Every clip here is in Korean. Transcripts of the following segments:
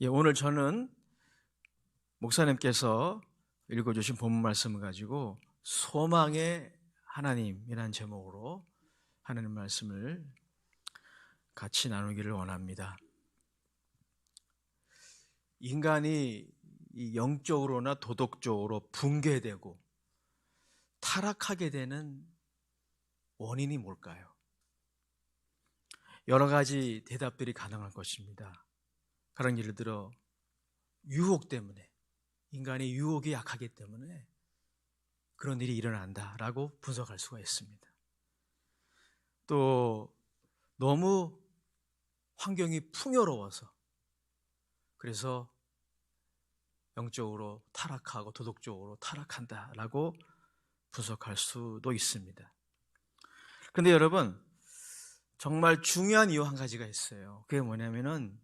오늘 저는 목사님께서 읽어주신 본문 말씀을 가지고 소망의 하나님이라는 제목으로 하나님 말씀을 같이 나누기를 원합니다. 인간이 영적으로나 도덕적으로 붕괴되고 타락하게 되는 원인이 뭘까요? 여러 가지 대답들이 가능할 것입니다. 그런 예를 들어 유혹 때문에, 인간의 유혹이 약하기 때문에 그런 일이 일어난다라고 분석할 수가 있습니다. 또 너무 환경이 풍요로워서 그래서 영적으로 타락하고 도덕적으로 타락한다라고 분석할 수도 있습니다. 그런데 여러분, 정말 중요한 이유 한 가지가 있어요. 그게 뭐냐면은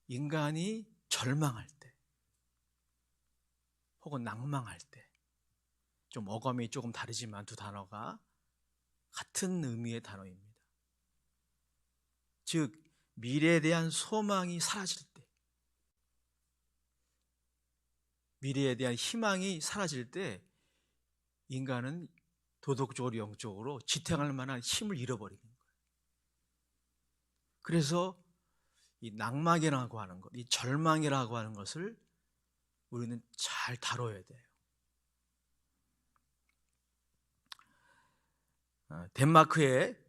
인간이 절망할 때 혹은 낭망할 때, 좀 어감이 조금 다르지만 두 단어가 같은 의미의 단어입니다. 즉 미래에 대한 소망이 사라질 때, 미래에 대한 희망이 사라질 때 인간은 도덕적으로 영적으로 지탱할 만한 힘을 잃어버리는 거예요. 그래서 이 낭망이라고 하는 것, 이 절망이라고 하는 것을 우리는 잘 다뤄야 돼요. 덴마크에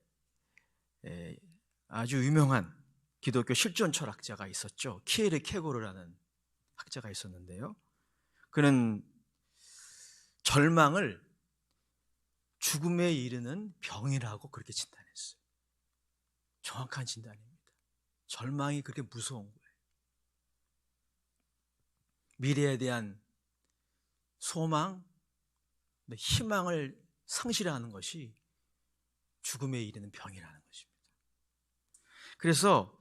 아주 유명한 기독교 실존 철학자가 있었죠. 키에르 케고르라는 학자가 있었는데요. 그는 절망을 죽음에 이르는 병이라고 그렇게 진단했어요. 정확한 진단입니다. 절망이 그렇게 무서운 거예요. 미래에 대한 소망, 희망을 상실하는 것이 죽음에 이르는 병이라는 것입니다. 그래서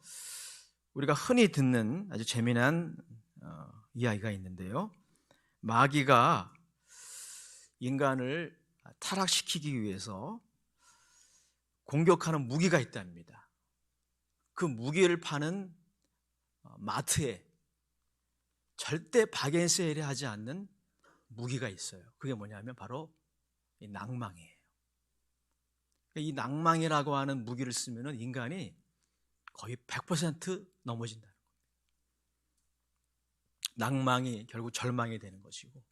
우리가 흔히 듣는 아주 재미난 이야기가 있는데요. 마귀가 인간을 타락시키기 위해서 공격하는 무기가 있답니다. 그 무기를 파는 마트에 절대 바겐세일이 하지 않는 무기가 있어요. 그게 뭐냐면 바로 이 낭망이에요. 이 낭망이라고 하는 무기를 쓰면 인간이 거의 100% 넘어진다는 거예요. 낭망이 결국 절망이 되는 것이고,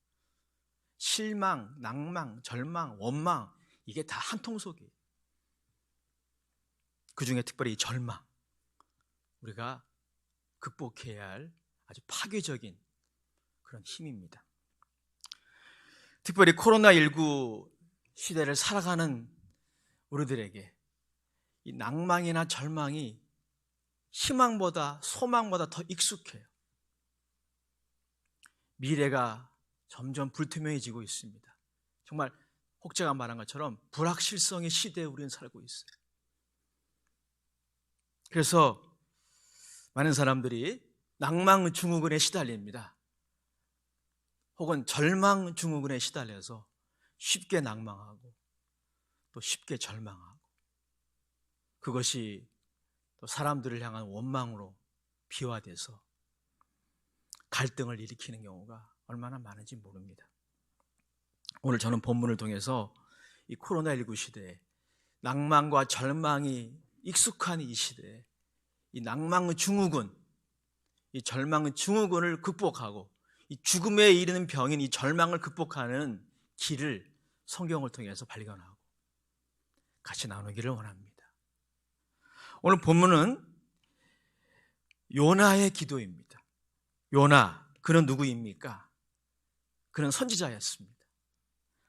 실망, 낭망, 절망, 원망, 이게 다 한 통속이에요. 그 중에 특별히 이 절망, 우리가 극복해야 할 아주 파괴적인 그런 힘입니다. 특별히 코로나19 시대를 살아가는 우리들에게 이 낭망이나 절망이 희망보다 소망보다 더 익숙해요. 미래가 점점 불투명해지고 있습니다. 정말 혹자가 말한 것처럼 불확실성의 시대에 우리는 살고 있어요. 그래서 많은 사람들이 낭망 증후군에 시달립니다. 혹은 절망 증후군에 시달려서 쉽게 낭망하고 또 쉽게 절망하고, 그것이 또 사람들을 향한 원망으로 비화돼서 갈등을 일으키는 경우가 얼마나 많은지 모릅니다. 오늘 저는 본문을 통해서 이 코로나19 시대에 낭만과 절망이 익숙한 이 시대에 이 낭망 증후군, 이 절망 증후군을 극복하고 이 죽음에 이르는 병인 이 절망을 극복하는 길을 성경을 통해서 발견하고 같이 나누기를 원합니다. 오늘 본문은 요나의 기도입니다. 요나, 그는 누구입니까? 그는 선지자였습니다.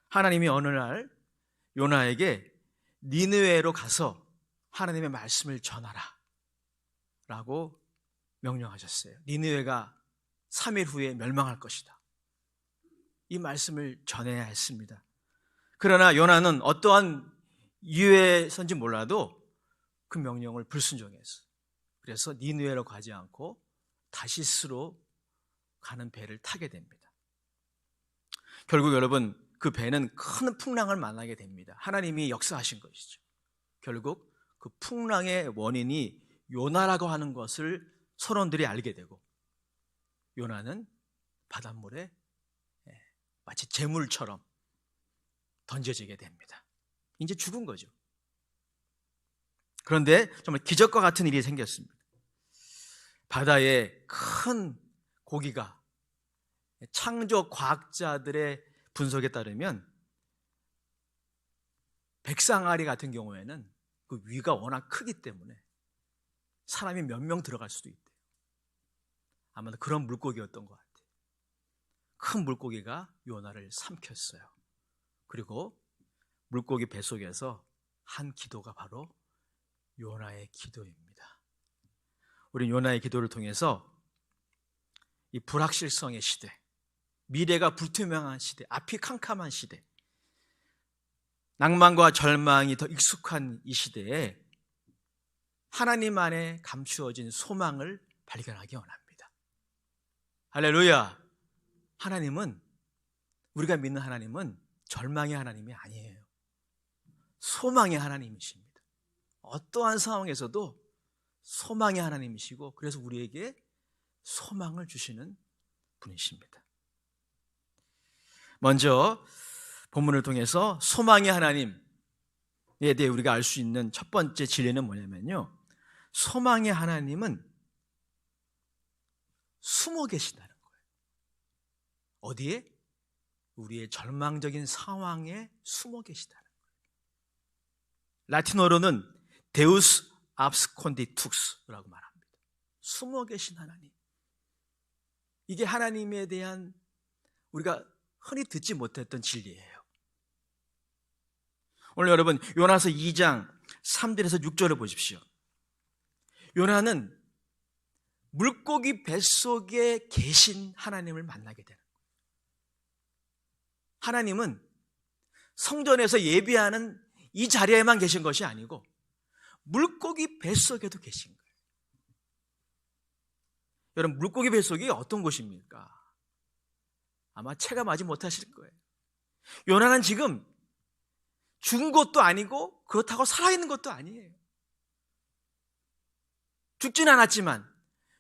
하나님이 어느 날 요나에게 니느웨로 가서 하나님의 말씀을 전하라 라고 명령하셨어요. 니느웨가 3일 후에 멸망할 것이다. 이 말씀을 전해야 했습니다. 그러나 요나는 어떠한 이유에서인지 몰라도 그 명령을 불순종했어요. 그래서 니느웨로 가지 않고 다시스로 가는 배를 타게 됩니다. 결국 여러분, 그 배는 큰 풍랑을 만나게 됩니다. 하나님이 역사하신 것이죠. 결국 그 풍랑의 원인이 요나라고 하는 것을 선원들이 알게 되고, 요나는 바닷물에 마치 재물처럼 던져지게 됩니다. 이제 죽은 거죠. 그런데 정말 기적과 같은 일이 생겼습니다. 바다에 큰 고기가, 창조 과학자들의 분석에 따르면 백상아리 같은 경우에는 그 위가 워낙 크기 때문에 사람이 몇 명 들어갈 수도 있대요. 아마도 그런 물고기였던 것 같아요. 큰 물고기가 요나를 삼켰어요. 그리고 물고기 뱃속에서 한 기도가 바로 요나의 기도입니다. 우리 요나의 기도를 통해서 이 불확실성의 시대, 미래가 불투명한 시대, 앞이 캄캄한 시대, 낭만과 절망이 더 익숙한 이 시대에 하나님 안에 감추어진 소망을 발견하기 원합니다. 할렐루야! 하나님은, 우리가 믿는 하나님은 절망의 하나님이 아니에요. 소망의 하나님이십니다. 어떠한 상황에서도 소망의 하나님이시고, 그래서 우리에게 소망을 주시는 분이십니다. 먼저 본문을 통해서 소망의 하나님에 대해 우리가 알 수 있는 첫 번째 진리는 뭐냐면요, 소망의 하나님은 숨어 계신다는 거예요. 어디에? 우리의 절망적인 상황에 숨어 계시다는 거예요. 라틴어로는 데우스 압스콘디툭스라고 말합니다. 숨어 계신 하나님. 이게 하나님에 대한 우리가 흔히 듣지 못했던 진리예요. 오늘 여러분 요나서 2장 3절에서 6절을 보십시오. 요나는 물고기 뱃속에 계신 하나님을 만나게 되는 거예요. 하나님은 성전에서 예배하는 이 자리에만 계신 것이 아니고 물고기 뱃속에도 계신 거예요. 여러분, 물고기 뱃속이 어떤 곳입니까? 아마 체감하지 못하실 거예요. 요나는 지금 죽은 것도 아니고 그렇다고 살아있는 것도 아니에요. 죽진 않았지만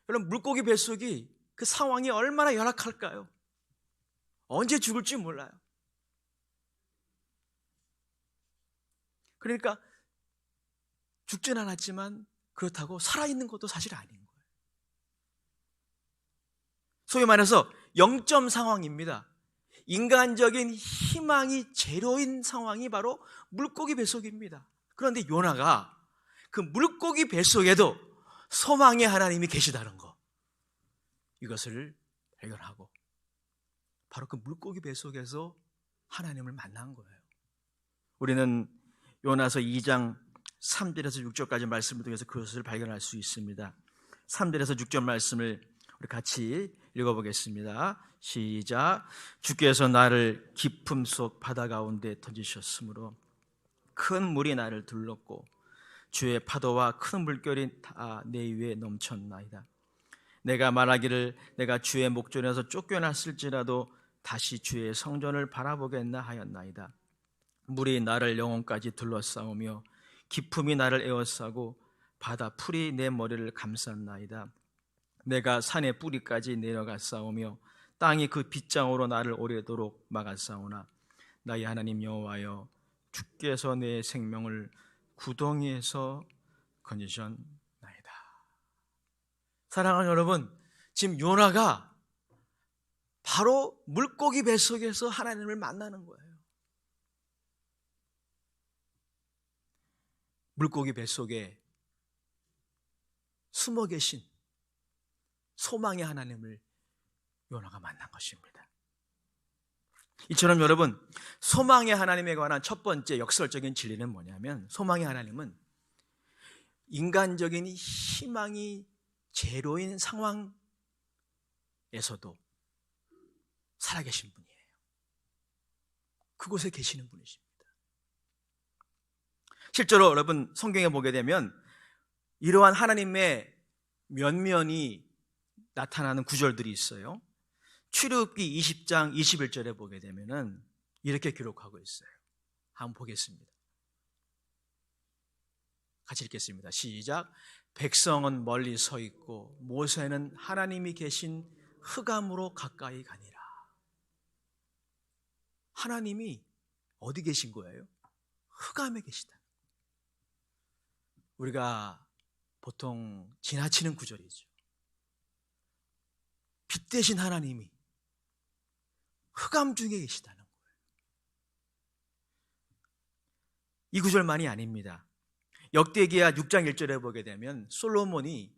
여러분, 물고기 뱃속이 그 상황이 얼마나 열악할까요? 언제 죽을지 몰라요. 그러니까 죽진 않았지만 그렇다고 살아있는 것도 사실 아닌 거예요. 소위 말해서 0점 상황입니다. 인간적인 희망이 제로인 상황이 바로 물고기 뱃속입니다. 그런데 요나가 그 물고기 뱃속에도 소망의 하나님이 계시다는 거, 이것을 발견하고 바로 그 물고기 뱃속에서 하나님을 만난 거예요. 우리는 요나서 2장 3절에서 6절까지 말씀을 통해서 그것을 발견할 수 있습니다. 3절에서 6절 말씀을 우리 같이 읽어보겠습니다. 시작. 주께서 나를 깊음 속 바다 가운데 던지셨으므로 큰 물이 나를 둘렀고 주의 파도와 큰 물결이 다 내 위에 넘쳤나이다. 내가 말하기를 내가 주의 목전에서 쫓겨났을지라도 다시 주의 성전을 바라보겠나 하였나이다. 물이 나를 영혼까지 둘러싸우며 깊음이 나를 에워싸고 바다 풀이 내 머리를 감쌌나이다. 내가 산의 뿌리까지 내려갔사오며 땅이 그 빗장으로 나를 오래도록 막았사오나 나의 하나님 여호와여, 주께서 내 생명을 구덩이에서 건지셨나이다. 사랑하는 여러분, 지금 요나가 바로 물고기 뱃속에서 하나님을 만나는 거예요. 물고기 뱃속에 숨어 계신 소망의 하나님을 요나가 만난 것입니다. 이처럼 여러분, 소망의 하나님에 관한 첫 번째 역설적인 진리는 뭐냐면, 소망의 하나님은 인간적인 희망이 제로인 상황에서도 살아계신 분이에요. 그곳에 계시는 분이십니다. 실제로 여러분 성경에 보게 되면 이러한 하나님의 면면이 나타나는 구절들이 있어요. 출애굽기 20장 21절에 보게 되면은 이렇게 기록하고 있어요. 한번 보겠습니다. 같이 읽겠습니다. 시작. 백성은 멀리 서 있고 모세는 하나님이 계신 흑암으로 가까이 가니라. 하나님이 어디 계신 거예요? 흑암에 계시다. 우리가 보통 지나치는 구절이죠. 빛 대신 하나님이 흑암 중에 계시다는 거예요. 이 구절만이 아닙니다. 역대기야 6장 1절에 보게 되면 솔로몬이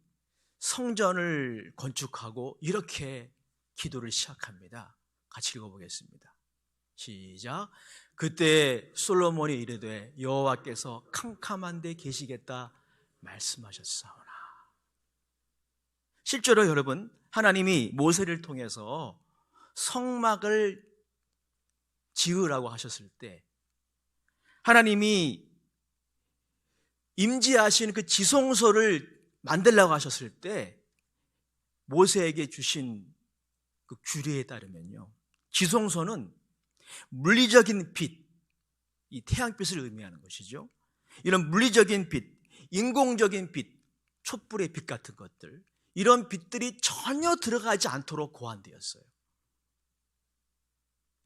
성전을 건축하고 이렇게 기도를 시작합니다. 같이 읽어보겠습니다. 시작. 그때 솔로몬이 이르되 여호와께서 캄캄한 데 계시겠다 말씀하셨사오나. 실제로 여러분, 하나님이 모세를 통해서 성막을 지으라고 하셨을 때 하나님이 임재하신 그 지성소를 만들라고 하셨을 때 모세에게 주신 그 규례에 따르면요, 지성소는 물리적인 빛, 이 태양빛을 의미하는 것이죠. 이런 물리적인 빛, 인공적인 빛, 촛불의 빛 같은 것들, 이런 빛들이 전혀 들어가지 않도록 고안되었어요.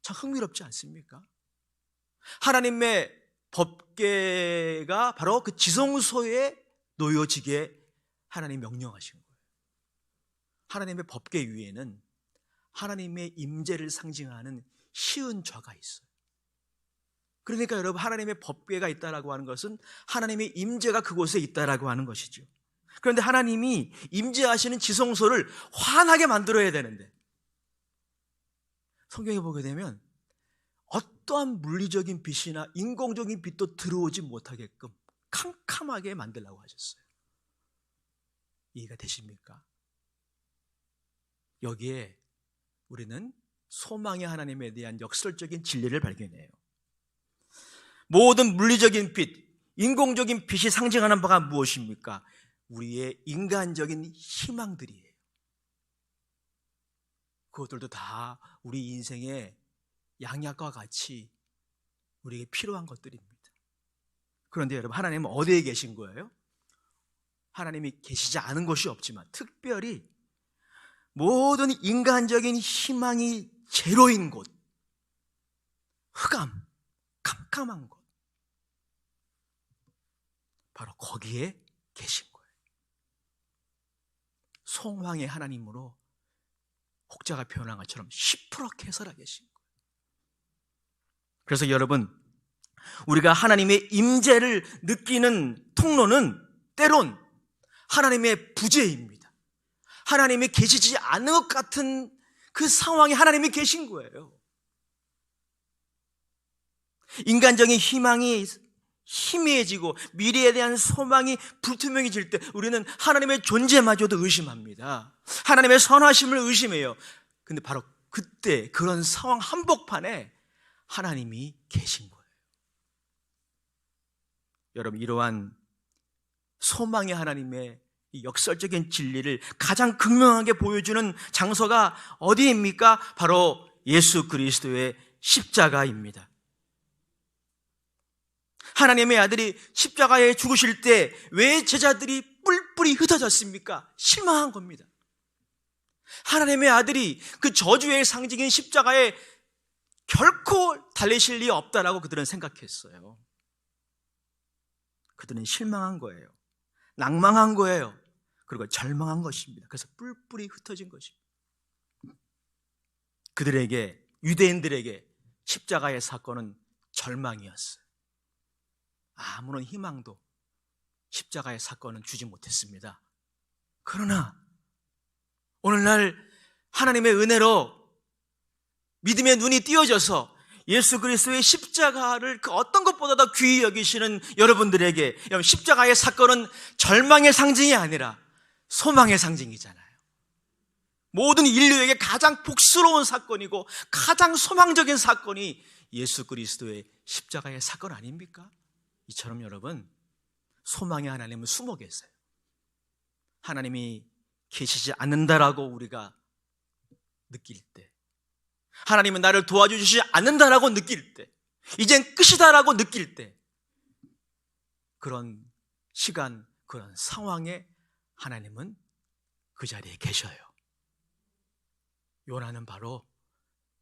참 흥미롭지 않습니까? 하나님의 법궤가 바로 그 지성소에 놓여지게 하나님이 명령하신 거예요. 하나님의 법궤 위에는 하나님의 임재를 상징하는 시은좌가 있어요. 그러니까 여러분, 하나님의 법궤가 있다라고 하는 것은 하나님의 임재가 그곳에 있다라고 하는 것이죠. 그런데 하나님이 임재하시는 지성소를 환하게 만들어야 되는데 성경에 보게 되면 어떠한 물리적인 빛이나 인공적인 빛도 들어오지 못하게끔 캄캄하게 만들라고 하셨어요. 이해가 되십니까? 여기에 우리는 소망의 하나님에 대한 역설적인 진리를 발견해요. 모든 물리적인 빛, 인공적인 빛이 상징하는 바가 무엇입니까? 우리의 인간적인 희망들이에요. 그것들도 다 우리 인생의 양약과 같이 우리에게 필요한 것들입니다. 그런데 여러분, 하나님은 어디에 계신 거예요? 하나님이 계시지 않은 곳이 없지만 특별히 모든 인간적인 희망이 제로인 곳, 흑암, 캄캄한 곳, 바로 거기에 계신 거예요. 송황의 하나님으로 혹자가 표현한 것처럼 시퍼렇게 살아 계신 거예요. 그래서 여러분, 우리가 하나님의 임재를 느끼는 통로는 때론 하나님의 부재입니다. 하나님이 계시지 않은 것 같은 그 상황에 하나님이 계신 거예요. 인간적인 희망이 희미해지고 미래에 대한 소망이 불투명해질 때 우리는 하나님의 존재마저도 의심합니다. 하나님의 선하심을 의심해요. 근데 바로 그때 그런 상황 한복판에 하나님이 계신 거예요. 여러분, 이러한 소망의 하나님의 이 역설적인 진리를 가장 극명하게 보여주는 장소가 어디입니까? 바로 예수 그리스도의 십자가입니다. 하나님의 아들이 십자가에 죽으실 때 왜 제자들이 뿔뿔이 흩어졌습니까? 실망한 겁니다. 하나님의 아들이 그 저주의 상징인 십자가에 결코 달리실 리 없다라고 그들은 생각했어요. 그들은 실망한 거예요. 낭망한 거예요. 그리고 절망한 것입니다. 그래서 뿔뿔이 흩어진 것입니다. 그들에게, 유대인들에게 십자가의 사건은 절망이었어요. 아무런 희망도 십자가의 사건은 주지 못했습니다. 그러나 오늘날 하나님의 은혜로 믿음의 눈이 띄어져서 예수 그리스도의 십자가를 그 어떤 것보다도 귀히 여기시는 여러분들에게, 십자가의 사건은 절망의 상징이 아니라 소망의 상징이잖아요. 모든 인류에게 가장 복스러운 사건이고 가장 소망적인 사건이 예수 그리스도의 십자가의 사건 아닙니까? 이처럼 여러분, 소망의 하나님은 숨어 계세요. 하나님이 계시지 않는다라고 우리가 느낄 때, 하나님은 나를 도와주시지 않는다라고 느낄 때, 이젠 끝이다라고 느낄 때, 그런 시간, 그런 상황에 하나님은 그 자리에 계셔요. 요나는 바로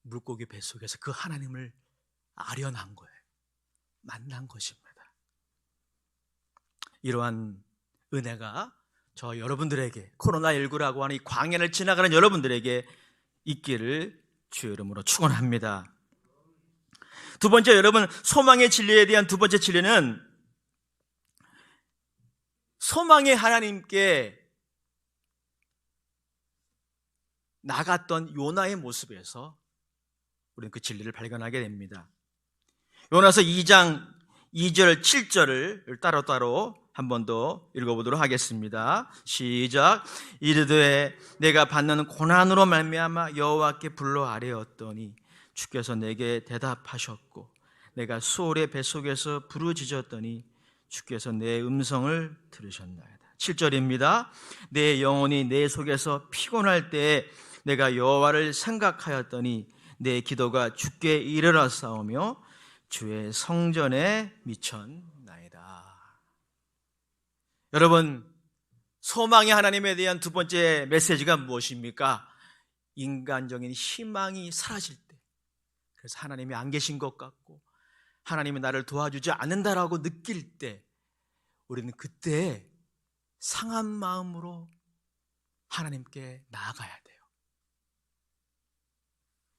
물고기 뱃속에서 그 하나님을 아련한 거예요. 만난 것입니다. 이러한 은혜가 저 여러분들에게, 코로나19라고 하는 이 광야를 지나가는 여러분들에게 있기를 주의 이름으로 축원합니다. 두 번째, 여러분, 소망의 진리에 대한 두 번째 진리는 소망의 하나님께 나갔던 요나의 모습에서 우리는 그 진리를 발견하게 됩니다. 요나서 2장 2절 7절을 따로따로 한 번 더 읽어보도록 하겠습니다. 시작. 이르되 내가 받는 고난으로 말미암아 여호와께 불러 아뢰었더니 주께서 내게 대답하셨고 내가 수월의 뱃속에서 부르짖었더니 주께서 내 음성을 들으셨나이다. 7절입니다. 내 영혼이 내 속에서 피곤할 때에 내가 여호와를 생각하였더니 내 기도가 주께 이르렀사오며 주의 성전에 미쳤나이다. 여러분, 소망의 하나님에 대한 두 번째 메시지가 무엇입니까? 인간적인 희망이 사라질 때, 그래서 하나님이 안 계신 것 같고 하나님이 나를 도와주지 않는다라고 느낄 때 우리는 그때 상한 마음으로 하나님께 나아가야 돼요.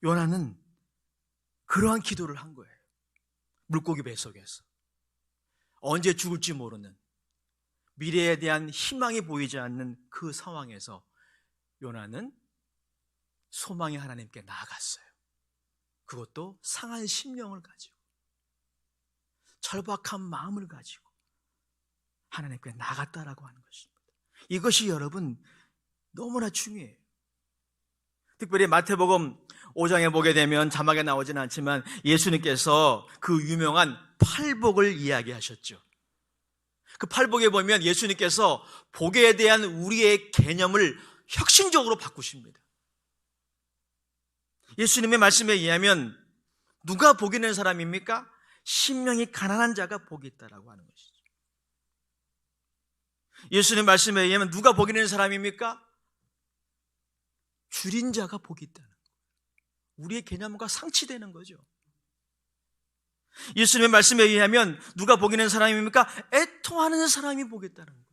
요나는 그러한 기도를 한 거예요. 물고기 뱃속에서 언제 죽을지 모르는, 미래에 대한 희망이 보이지 않는 그 상황에서 요나는 소망의 하나님께 나아갔어요. 그것도 상한 심령을 가지고, 절박한 마음을 가지고 하나님께 나갔다라고 하는 것입니다. 이것이 여러분 너무나 중요해요. 특별히 마태복음 5장에 보게 되면 자막에 나오지는 않지만 예수님께서 그 유명한 팔복을 이야기하셨죠. 그 팔복에 보면 예수님께서 복에 대한 우리의 개념을 혁신적으로 바꾸십니다. 예수님의 말씀에 의하면 누가 복이 있는 사람입니까? 심령이 가난한 자가 복이 있다라고 하는 것이죠. 예수님의 말씀에 의하면 누가 복이 있는 사람입니까? 줄인 자가 복이 있다는 거예요. 우리의 개념과 상치되는 거죠. 예수님의 말씀에 의하면 누가 복이 있는 사람입니까? 애통하는 사람이 복이 있다는 거예요.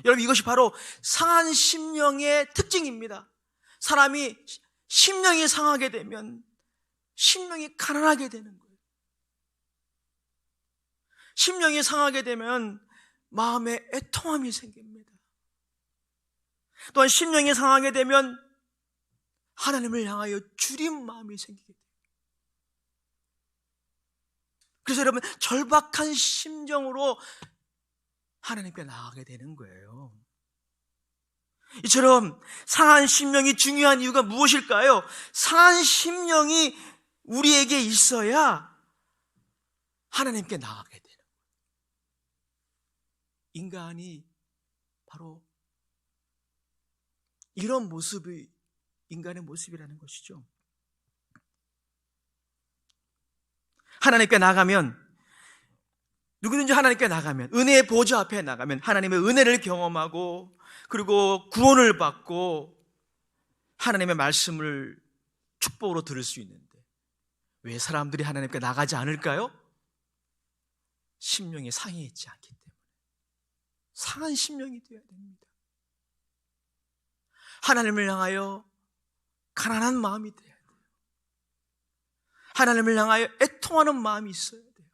여러분, 이것이 바로 상한 심령의 특징입니다. 사람이 심령이 상하게 되면 심령이 가난하게 되는 거예요. 심령이 상하게 되면 마음에 애통함이 생깁니다. 또한 심령이 상하게 되면 하나님을 향하여 줄인 마음이 생기게 돼요. 그래서 여러분, 절박한 심정으로 하나님께 나아가게 되는 거예요. 이처럼 상한 심령이 중요한 이유가 무엇일까요? 상한 심령이 우리에게 있어야 하나님께 나아가게 되는 거예요. 인간이 바로 이런 모습이 인간의 모습이라는 것이죠. 하나님께 나가면, 누구든지 하나님께 나가면, 은혜의 보좌 앞에 나가면 하나님의 은혜를 경험하고 그리고 구원을 받고 하나님의 말씀을 축복으로 들을 수 있는데 왜 사람들이 하나님께 나가지 않을까요? 심령이 상해 있지 않기 때문에. 상한 심령이 되어야 됩니다. 하나님을 향하여 가난한 마음이 돼야 돼요. 하나님을 향하여 애통하는 마음이 있어야 돼요.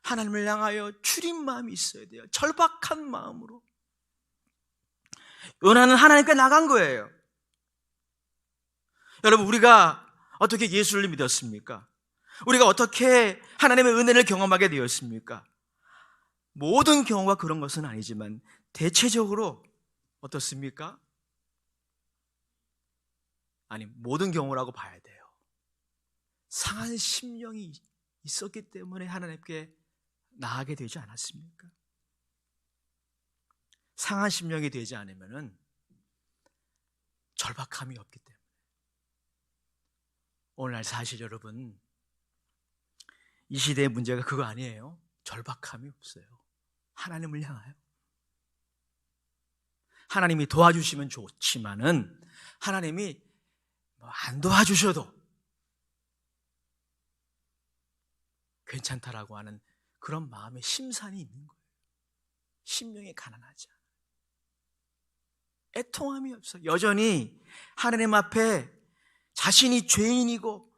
하나님을 향하여 줄인 마음이 있어야 돼요. 절박한 마음으로. 요나는 하나님께 나간 거예요. 여러분, 우리가 어떻게 예수를 믿었습니까? 우리가 어떻게 하나님의 은혜를 경험하게 되었습니까? 모든 경우가 그런 것은 아니지만 대체적으로 어떻습니까? 아니, 모든 경우라고 봐야 돼요. 상한 심령이 있었기 때문에 하나님께 나아가게 되지 않았습니까? 상한 심령이 되지 않으면 절박함이 없기 때문에. 오늘날 사실 여러분, 이 시대의 문제가 그거 아니에요. 절박함이 없어요. 하나님을 향하여. 하나님이 도와주시면 좋지만은 하나님이 안 도와주셔도 괜찮다라고 하는 그런 마음의 심산이 있는 거예요. 심령이 가난하지 않아. 애통함이 없어. 여전히 하나님 앞에 자신이 죄인이고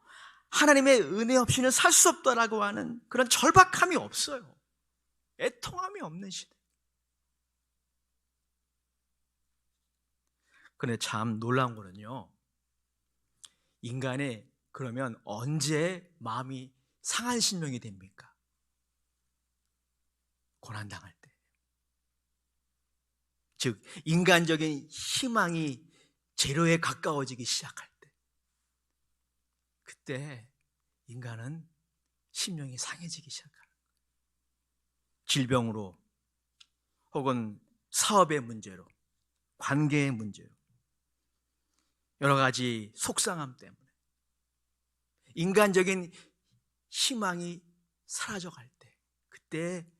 하나님의 은혜 없이는 살 수 없다라고 하는 그런 절박함이 없어요. 애통함이 없는 시대. 그런데 참 놀라운 거는요, 인간의 그러면 언제 마음이 상한 심령이 됩니까? 고난당할 때. 즉 인간적인 희망이 제로에 가까워지기 시작할 때, 그때 인간은 심령이 상해지기 시작합니다. 질병으로 혹은 사업의 문제로, 관계의 문제로, 여러 가지 속상함 때문에 인간적인 희망이 사라져갈 때, 그때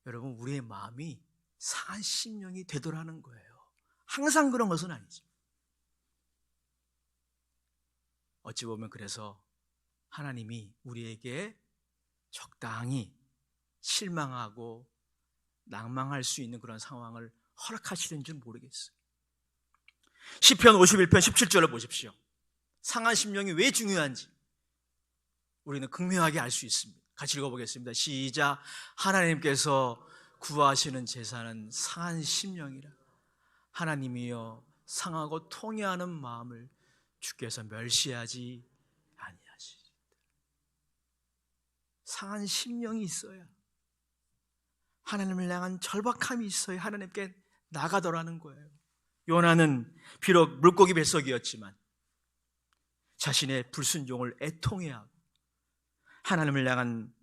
여러분 우리의 마음이 상한 심령이 되더라는 거예요. 항상 그런 것은 아니죠. 어찌 보면 그래서 하나님이 우리에게 적당히 실망하고 낭망할 수 있는 그런 상황을 허락하시는 줄 모르겠어요. 시편 51편 17절을 보십시오. 상한 심령이 왜 중요한지 우리는 극명하게 알 수 있습니다. 같이 읽어보겠습니다. 시작. 하나님께서 구하시는 제사는 상한 심령이라. 하나님이여 상하고 통회하는 마음을 주께서 멸시하지 아니하시리다. 상한 심령이 있어야, 하나님을 향한 절박함이 있어야 하나님께 나가더라는 거예요. 요나는 비록 물고기 뱃속이었지만 자신의 불순종을 애통해하고 하나님을 향한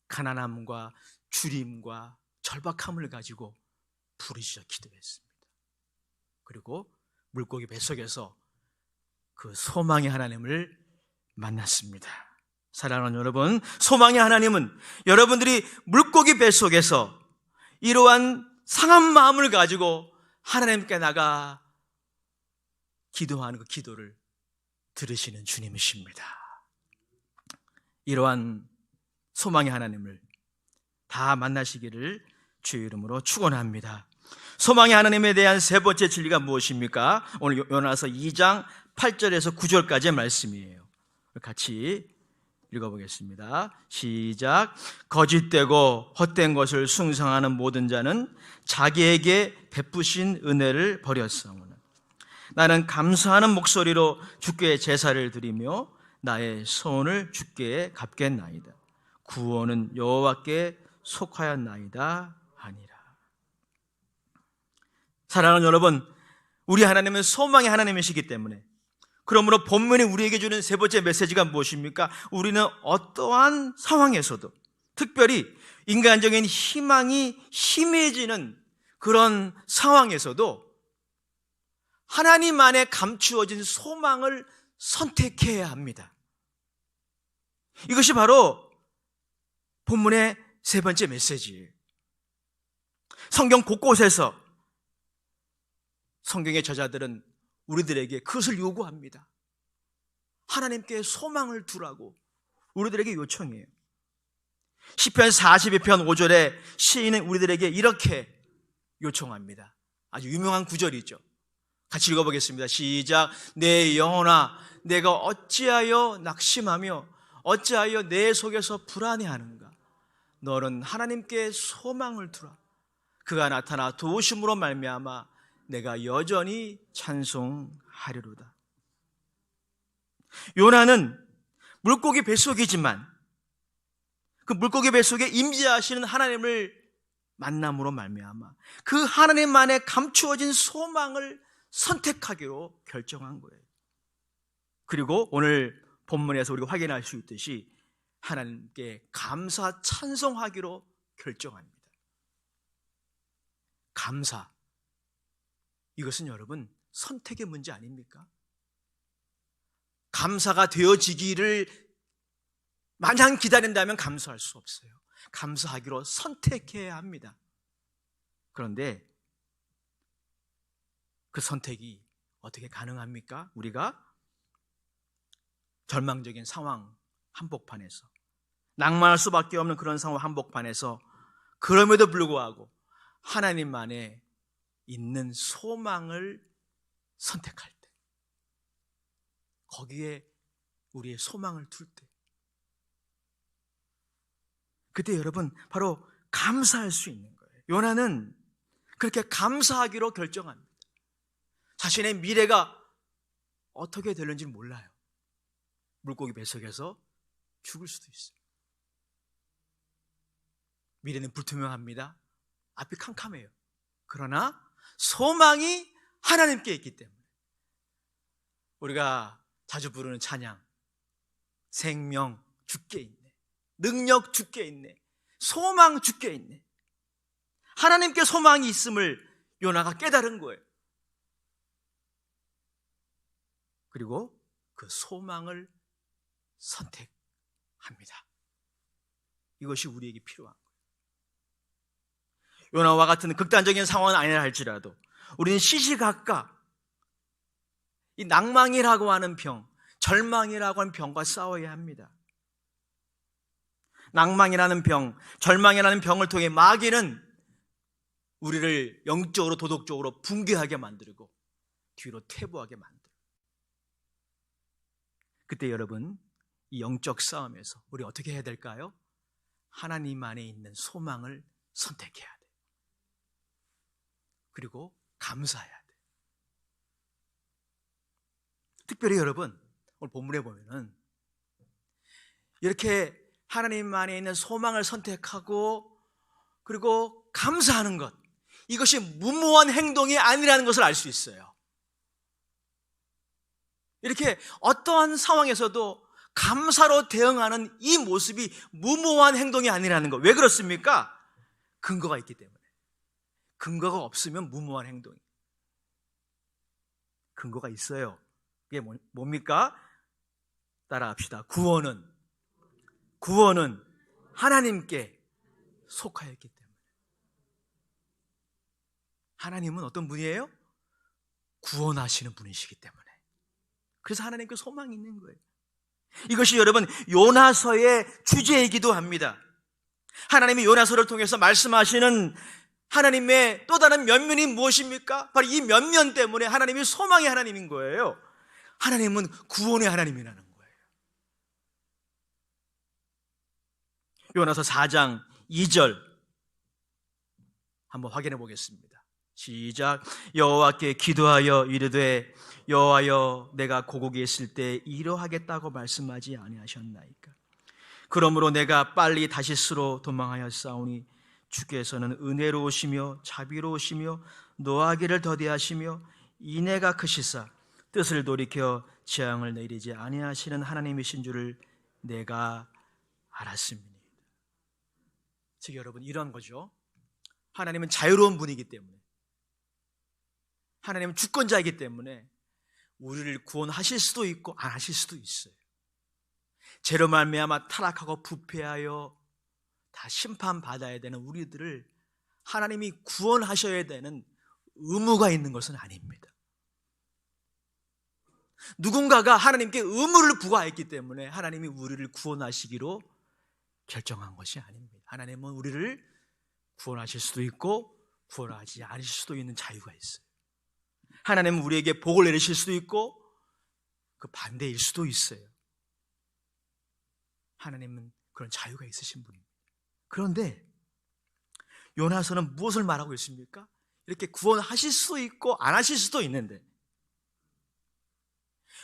가난함과 주림과 절박함을 가지고 부르짖어 기도했습니다. 그리고 물고기 뱃속에서 그 소망의 하나님을 만났습니다. 사랑하는 여러분, 소망의 하나님은 여러분들이 물고기 뱃속에서 이러한 상한 마음을 가지고 하나님께 나가 기도하는 그 기도를 들으시는 주님이십니다. 이러한 소망의 하나님을 다 만나시기를 주의 이름으로 축원합니다. 소망의 하나님에 대한 세 번째 진리가 무엇입니까? 오늘 요나서 2장 8절에서 9절까지의 말씀이에요. 같이 읽어보겠습니다. 시작. 거짓되고 헛된 것을 숭상하는 모든 자는 자기에게 베푸신 은혜를 버렸사오나 나는 감사하는 목소리로 주께 제사를 드리며 나의 소원을 주께 갚겠나이다. 구원은 여호와께 속하였나이다 하니라. 사랑하는 여러분, 우리 하나님은 소망의 하나님이시기 때문에, 그러므로 본문이 우리에게 주는 세 번째 메시지가 무엇입니까? 우리는 어떠한 상황에서도, 특별히 인간적인 희망이 희미해지는 그런 상황에서도 하나님 안에 감추어진 소망을 선택해야 합니다. 이것이 바로 본문의 세 번째 메시지예요. 성경 곳곳에서 성경의 저자들은 우리들에게 그것을 요구합니다. 하나님께 소망을 두라고 우리들에게 요청해요. 시편 42편 5절에 시인은 우리들에게 이렇게 요청합니다. 아주 유명한 구절이죠. 같이 읽어보겠습니다. 시작. 내 영혼아, 내가 어찌하여 낙심하며 어찌하여 내 속에서 불안해하는가? 너는 하나님께 소망을 두라. 그가 나타나 도우심으로 말미암아 내가 여전히 찬송하리로다. 요나는 물고기 뱃속이지만 그 물고기 뱃속에 임재하시는 하나님을 만남으로 말미암아 그 하나님 안에 감추어진 소망을 선택하기로 결정한 거예요. 그리고 오늘 본문에서 우리가 확인할 수 있듯이 하나님께 감사 찬송하기로 결정합니다. 감사, 이것은 여러분 선택의 문제 아닙니까? 감사가 되어지기를 마냥 기다린다면 감사할 수 없어요. 감사하기로 선택해야 합니다. 그런데 그 선택이 어떻게 가능합니까? 우리가 절망적인 상황 한복판에서, 낭만할 수밖에 없는 그런 상황 한복판에서, 그럼에도 불구하고 하나님만에 있는 소망을 선택할 때, 거기에 우리의 소망을 둘 때, 그때 여러분 바로 감사할 수 있는 거예요. 요나는 그렇게 감사하기로 결정합니다. 자신의 미래가 어떻게 될는지 몰라요. 물고기 뱃속에서 죽을 수도 있어요. 미래는 불투명합니다. 앞이 캄캄해요. 그러나 소망이 하나님께 있기 때문에, 우리가 자주 부르는 찬양, 생명 주께 있네, 능력 주께 있네, 소망 주께 있네, 하나님께 소망이 있음을 요나가 깨달은 거예요. 그리고 그 소망을 선택합니다. 이것이 우리에게 필요한 거예요. 요나와 같은 극단적인 상황은 아니라 할지라도 우리는 시시각각 이 낭망이라고 하는 병, 절망이라고 하는 병과 싸워야 합니다. 낭망이라는 병, 절망이라는 병을 통해 마귀는 우리를 영적으로, 도덕적으로 붕괴하게 만들고 뒤로 퇴보하게 만들고, 그때 여러분 이 영적 싸움에서 우리 어떻게 해야 될까요? 하나님 안에 있는 소망을 선택해야 돼요. 그리고 감사해야 돼요. 특별히 여러분 오늘 본문에 보면은 이렇게 하나님 안에 있는 소망을 선택하고 그리고 감사하는 것, 이것이 무모한 행동이 아니라는 것을 알 수 있어요. 이렇게 어떠한 상황에서도 감사로 대응하는 이 모습이 무모한 행동이 아니라는 것. 왜 그렇습니까? 근거가 있기 때문에. 근거가 없으면 무모한 행동이. 근거가 있어요. 그게 뭡니까? 따라합시다. 구원은 하나님께 속하였기 때문에. 하나님은 어떤 분이에요? 구원하시는 분이시기 때문에. 그래서 하나님께 소망이 있는 거예요. 이것이 여러분 요나서의 주제이기도 합니다. 하나님이 요나서를 통해서 말씀하시는 하나님의 또 다른 면면이 무엇입니까? 바로 이 면면 때문에 하나님이 소망의 하나님인 거예요. 하나님은 구원의 하나님이라는 거예요. 요나서 4장 2절 한번 확인해 보겠습니다. 시작. 여호와께 기도하여 이르되 여호와여 내가 고국에 있을 때 이러하겠다고 말씀하지 아니하셨나이까. 그러므로 내가 빨리 다시스로 도망하였사오니 주께서는 은혜로우시며 자비로우시며 노하기를 더디하시며 인애가 크시사 뜻을 돌이켜 재앙을 내리지 아니하시는 하나님이신 줄을 내가 알았습니다. 즉 여러분 이러한 거죠. 하나님은 자유로운 분이기 때문에, 하나님은 주권자이기 때문에 우리를 구원하실 수도 있고 안 하실 수도 있어요. 죄로 말미암아 타락하고 부패하여 다 심판받아야 되는 우리들을 하나님이 구원하셔야 되는 의무가 있는 것은 아닙니다. 누군가가 하나님께 의무를 부과했기 때문에 하나님이 우리를 구원하시기로 결정한 것이 아닙니다. 하나님은 우리를 구원하실 수도 있고 구원하지 않으실 수도 있는 자유가 있어요. 하나님은 우리에게 복을 내리실 수도 있고 그 반대일 수도 있어요. 하나님은 그런 자유가 있으신 분입니다. 그런데 요나서는 무엇을 말하고 있습니까? 이렇게 구원하실 수도 있고 안 하실 수도 있는데,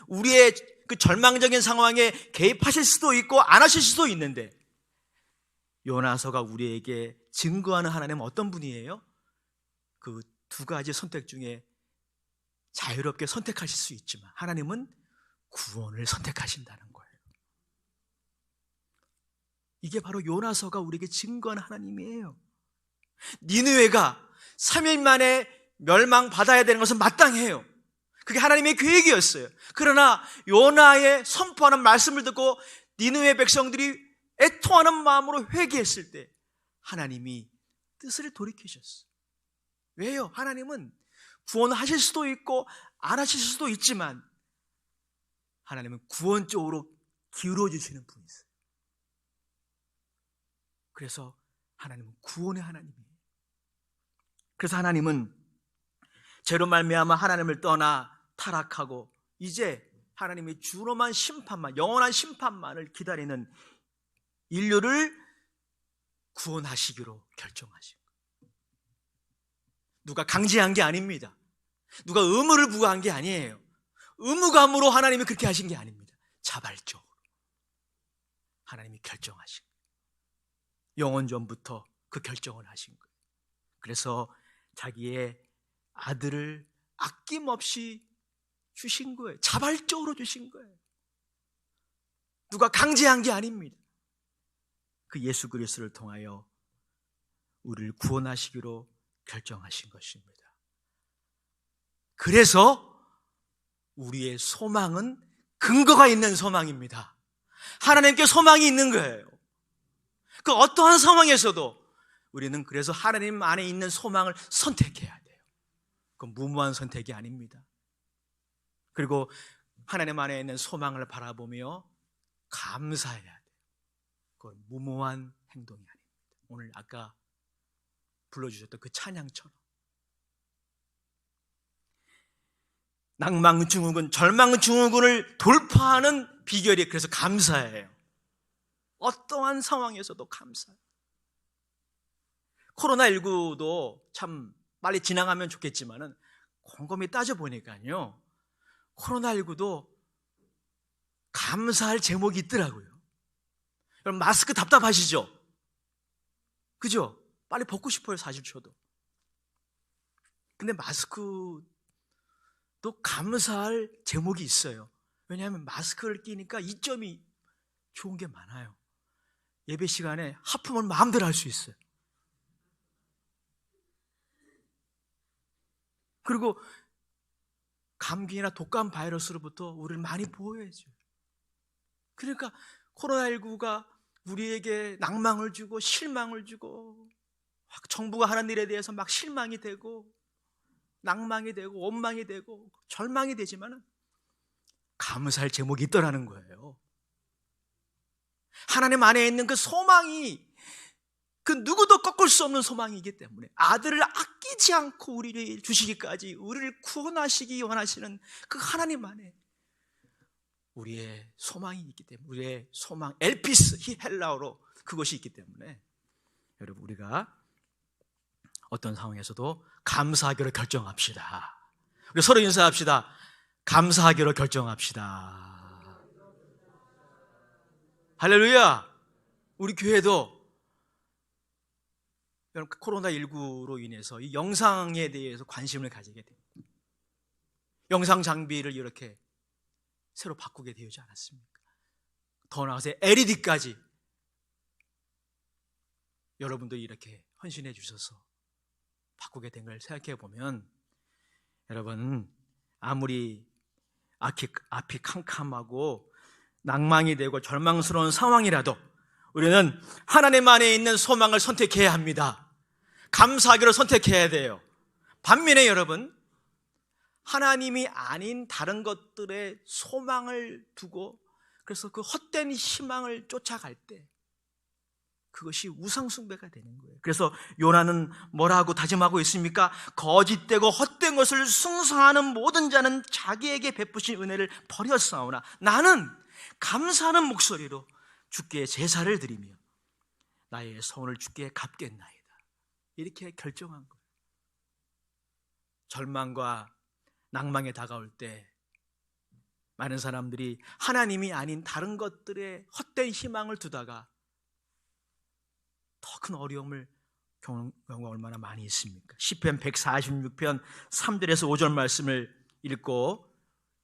우리의 그 절망적인 상황에 개입하실 수도 있고 안 하실 수도 있는데, 요나서가 우리에게 증거하는 하나님은 어떤 분이에요? 그 두 가지 선택 중에 자유롭게 선택하실 수 있지만 하나님은 구원을 선택하신다는 거예요. 이게 바로 요나서가 우리에게 증거하는 하나님이에요. 니느웨가 3일 만에 멸망받아야 되는 것은 마땅해요. 그게 하나님의 계획이었어요. 그러나 요나의 선포하는 말씀을 듣고 니느웨 백성들이 애통하는 마음으로 회개했을 때 하나님이 뜻을 돌이키셨어요. 왜요? 하나님은 구원하실 수도 있고 안 하실 수도 있지만 하나님은 구원 쪽으로 기울어 주시는 분이세요. 그래서 하나님은 구원의 하나님이에요. 그래서 하나님은 죄로 말미암아 하나님을 떠나 타락하고 이제 하나님의 주로만 심판만, 영원한 심판만을 기다리는 인류를 구원하시기로 결정하신 거예요. 누가 강제한 게 아닙니다. 누가 의무를 부과한 게 아니에요. 의무감으로 하나님이 그렇게 하신 게 아닙니다. 자발적으로 하나님이 결정하신 거예요. 영원 전부터 그 결정을 하신 거예요. 그래서 자기의 아들을 아낌없이 주신 거예요. 자발적으로 주신 거예요. 누가 강제한 게 아닙니다. 그 예수 그리스도를 통하여 우리를 구원하시기로 결정하신 것입니다. 그래서 우리의 소망은 근거가 있는 소망입니다. 하나님께 소망이 있는 거예요. 그 어떠한 상황에서도 우리는 그래서 하나님 안에 있는 소망을 선택해야 돼요. 그건 무모한 선택이 아닙니다. 그리고 하나님 안에 있는 소망을 바라보며 감사해야 돼요. 그건 무모한 행동이 아닙니다. 오늘 아까 불러주셨던 그 찬양처럼 낭망 증후군, 절망 증후군을 돌파하는 비결이 그래서 감사예요. 어떠한 상황에서도 감사해요. 코로나19도 참 빨리 지나가면 좋겠지만은 곰곰이 따져보니까요, 코로나19도 감사할 제목이 있더라고요. 여러분 마스크 답답하시죠? 그죠? 빨리 벗고 싶어요, 사실 저도. 근데 마스크도 감사할 제목이 있어요. 왜냐하면 마스크를 끼니까 이점이 좋은 게 많아요. 예배 시간에 하품을 마음대로 할 수 있어요. 그리고 감기나 독감 바이러스로부터 우리를 많이 보호해줘요. 그러니까 코로나19가 우리에게 낭망을 주고 실망을 주고 정부가 하는 일에 대해서 막 실망이 되고 낭망이 되고 원망이 되고 절망이 되지만 감사할 제목이 있더라는 거예요. 하나님 안에 있는 그 소망이 그 누구도 꺾을 수 없는 소망이기 때문에 아들을 아끼지 않고 우리를 주시기까지 우리를 구원하시기 원하시는 그 하나님 안에 우리의 소망이 있기 때문에 우리의 소망 엘피스 헬라어로 그것이 있기 때문에 여러분 우리가 어떤 상황에서도 감사하기로 결정합시다. 우리 서로 인사합시다. 감사하기로 결정합시다. 할렐루야. 우리 교회도 여러분 코로나19로 인해서 이 영상에 대해서 관심을 가지게 됩니다. 영상 장비를 이렇게 새로 바꾸게 되지 않았습니까? 더 나아가서 LED까지 여러분들이 이렇게 헌신해 주셔서 바꾸게 된 걸 생각해 보면 여러분 아무리 앞이 캄캄하고 낭망이 되고 절망스러운 상황이라도 우리는 하나님 안에 있는 소망을 선택해야 합니다. 감사하기로 선택해야 돼요. 반면에 여러분 하나님이 아닌 다른 것들에 소망을 두고 그래서 그 헛된 희망을 쫓아갈 때 그것이 우상숭배가 되는 거예요. 그래서 요나는 뭐라고 다짐하고 있습니까? 거짓되고 헛된 것을 숭상하는 모든 자는 자기에게 베푸신 은혜를 버렸사오나 나는 감사하는 목소리로 주께 제사를 드리며 나의 소원을 주께 갚겠나이다. 이렇게 결정한 거예요. 절망과 낭망에 다가올 때 많은 사람들이 하나님이 아닌 다른 것들에 헛된 희망을 두다가 더 큰 어려움을 겪는 경우가 얼마나 많이 있습니까? 시편 146편 3절에서 5절 말씀을 읽고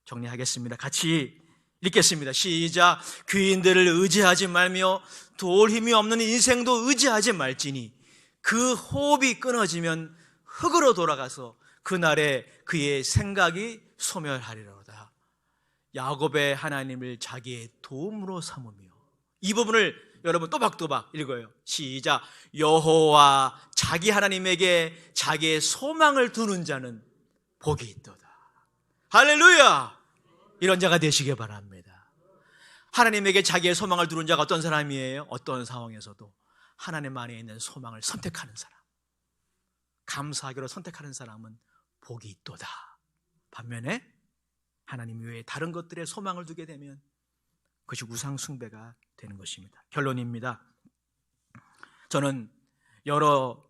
정리하겠습니다. 같이 읽겠습니다. 시작. 귀인들을 의지하지 말며 도울 힘이 없는 인생도 의지하지 말지니 그 호흡이 끊어지면 흙으로 돌아가서 그날에 그의 생각이 소멸하리로다. 야곱의 하나님을 자기의 도움으로 삼으며 이 부분을 여러분 또박또박 읽어요. 시작. 여호와 자기 하나님에게 자기의 소망을 두는 자는 복이 있도다. 할렐루야. 이런 자가 되시길 바랍니다. 하나님에게 자기의 소망을 두는 자가 어떤 사람이에요? 어떤 상황에서도 하나님 안에 있는 소망을 선택하는 사람, 감사하기로 선택하는 사람은 복이 있도다. 반면에 하나님 외에 다른 것들에 소망을 두게 되면 그것이 우상 숭배가 되는 것입니다. 결론입니다. 저는 여러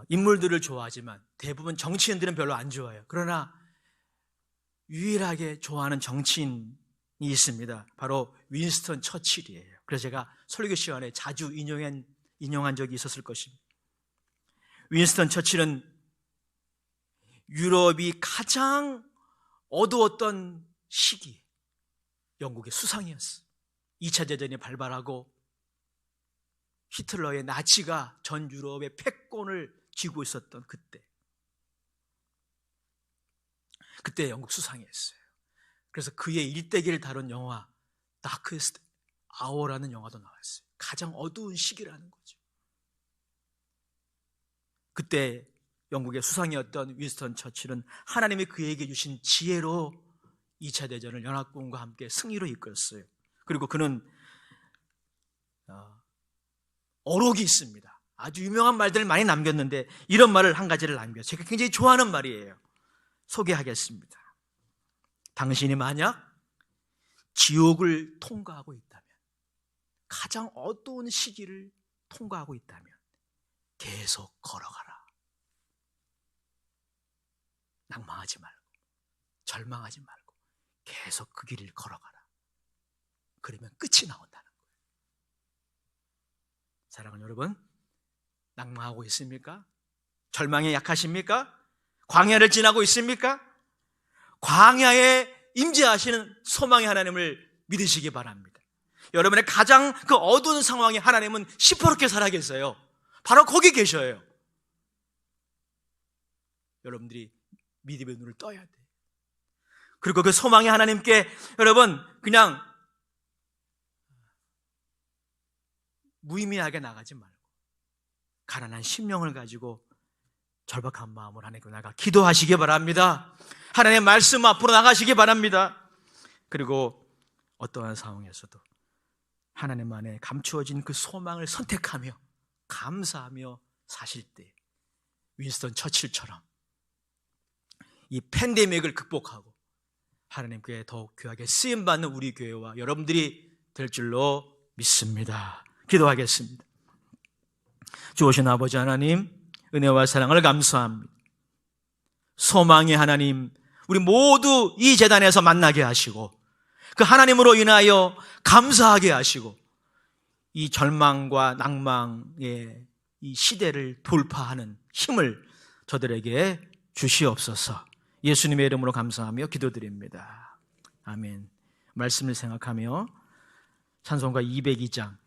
인물들을 좋아하지만 대부분 정치인들은 별로 안 좋아해요. 그러나 유일하게 좋아하는 정치인이 있습니다. 바로 윈스턴 처칠이에요. 그래서 제가 설교 시간에 자주 인용한 적이 있었을 것입니다. 윈스턴 처칠은 유럽이 가장 어두웠던 시기, 영국의 수상이었어요. 2차 대전이 발발하고 히틀러의 나치가 전 유럽의 패권을 쥐고 있었던 그때 영국 수상이었어요. 그래서 그의 일대기를 다룬 영화 다크스트 아워라는 영화도 나왔어요. 가장 어두운 시기라는 거죠. 그때 영국의 수상이었던 윈스턴 처칠은 하나님이 그에게 주신 지혜로 2차 대전을 연합군과 함께 승리로 이끌었어요. 그리고 그는 어록이 있습니다. 아주 유명한 말들을 많이 남겼는데 이런 말을 한 가지를 남겼어요. 제가 굉장히 좋아하는 말이에요. 소개하겠습니다. 당신이 만약 지옥을 통과하고 있다면, 가장 어두운 시기를 통과하고 있다면 계속 걸어가라. 낭망하지 말고, 절망하지 말고 계속 그 길을 걸어가라. 그러면 끝이 나온다는 거예요. 사랑하는 여러분, 낭망하고 있습니까? 절망에 약하십니까? 광야를 지나고 있습니까? 광야에 임재하시는 소망의 하나님을 믿으시기 바랍니다. 여러분의 가장 그 어두운 상황에 하나님은 시퍼렇게 살아계세요. 바로 거기 계셔요. 여러분들이 믿음의 눈을 떠야 돼요. 그리고 그 소망의 하나님께 여러분 그냥 무의미하게 나가지 말고 가난한 심령을 가지고 절박한 마음으로 하나님께 나가 기도하시기 바랍니다. 하나님의 말씀 앞으로 나가시기 바랍니다. 그리고 어떠한 상황에서도 하나님 안에 감추어진 그 소망을 선택하며 감사하며 사실 때 윈스턴 처칠처럼 이 팬데믹을 극복하고 하나님께 더욱 귀하게 쓰임받는 우리 교회와 여러분들이 될 줄로 믿습니다. 기도하겠습니다. 주오신 아버지 하나님, 은혜와 사랑을 감사합니다. 소망의 하나님, 우리 모두 이 제단에서 만나게 하시고 그 하나님으로 인하여 감사하게 하시고 이 절망과 낭망의 이 시대를 돌파하는 힘을 저들에게 주시옵소서. 예수님의 이름으로 감사하며 기도드립니다. 아멘. 말씀을 생각하며 찬송가 202장